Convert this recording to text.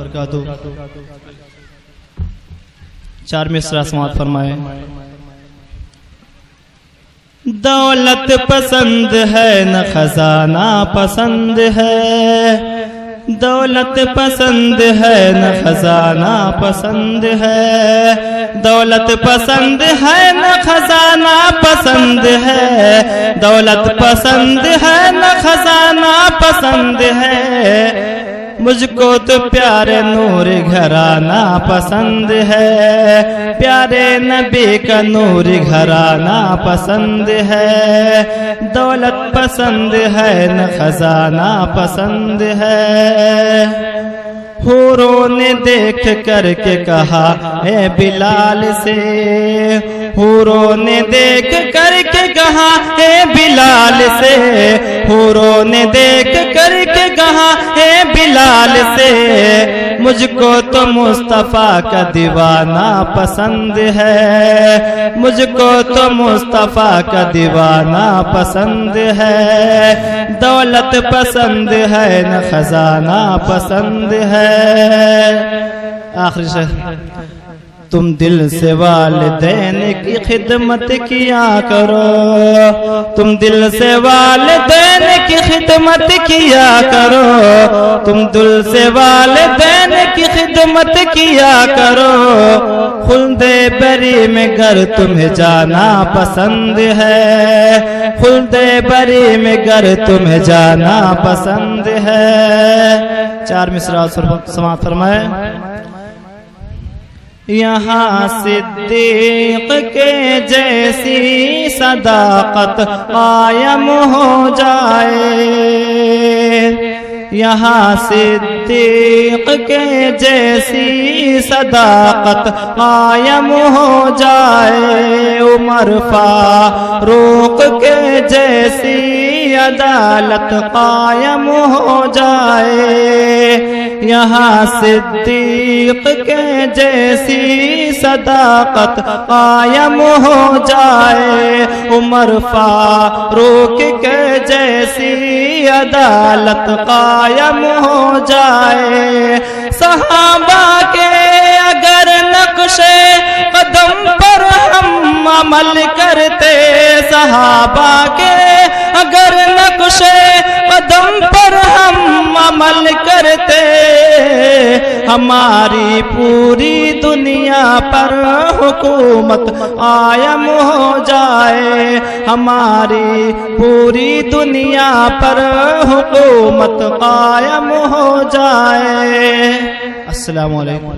وبرکاتہ. 4 مصرع سماعت فرمائے. دولت پسند ہے نہ خزانہ پسند ہے، دولت پسند ہے نہ خزانہ پسند ہے، دولت پسند ہے نہ خزانہ پسند ہے، دولت پسند ہے نہ خزانہ پسند ہے. مجھ کو تو پیارے نور گھرانہ پسند ہے، پیارے نبی کا نور گھرانہ پسند ہے. دولت پسند ہے نہ خزانہ پسند ہے. حوروں نے دیکھ کر کے کہا اے بلال سے، حوروں نے دیکھ کر کے کہا اے بلال سے، حوروں نے دیکھ کر کے کہا اے بلال سے، مجھ کو تو مصطفیٰ کا دیوانہ پسند ہے، مجھ کو تو مصطفیٰ کا دیوانہ پسند ہے. دولت پسند ہے نہ خزانہ پسند ہے. آخری شعر. تم دل سے والدین کی خدمت کیا کرو، تم دل سے والدین کی خدمت کیا کرو، تم دل سے والدین کی خدمت کیا کرو. خلد بری میں گر تمہیں جانا پسند ہے، خلد بری میں گر تمہیں جانا پسند ہے. 4 مصرع سماعت فرمائے. یہاں صدیق کے جیسی صداقت قائم ہو جائے، یہاں صدیق کے جیسی صداقت قائم ہو جائے. عمر فاروق کے جیسی عدالت قائم ہو جائے، یہاں صدیق کے جیسی صداقت قائم ہو جائے. عمر فاروق کے جیسی عدالت قائم ہو جائے. صحابہ کے اگر نقش قدم پر ہم عمل کرتے، صحابہ کے اگر نقش قدم پر ہم عمل کرتے، ہماری پوری دنیا پر حکومت قائم ہو جائے، ہماری پوری دنیا پر حکومت قائم ہو جائے. السلام علیکم.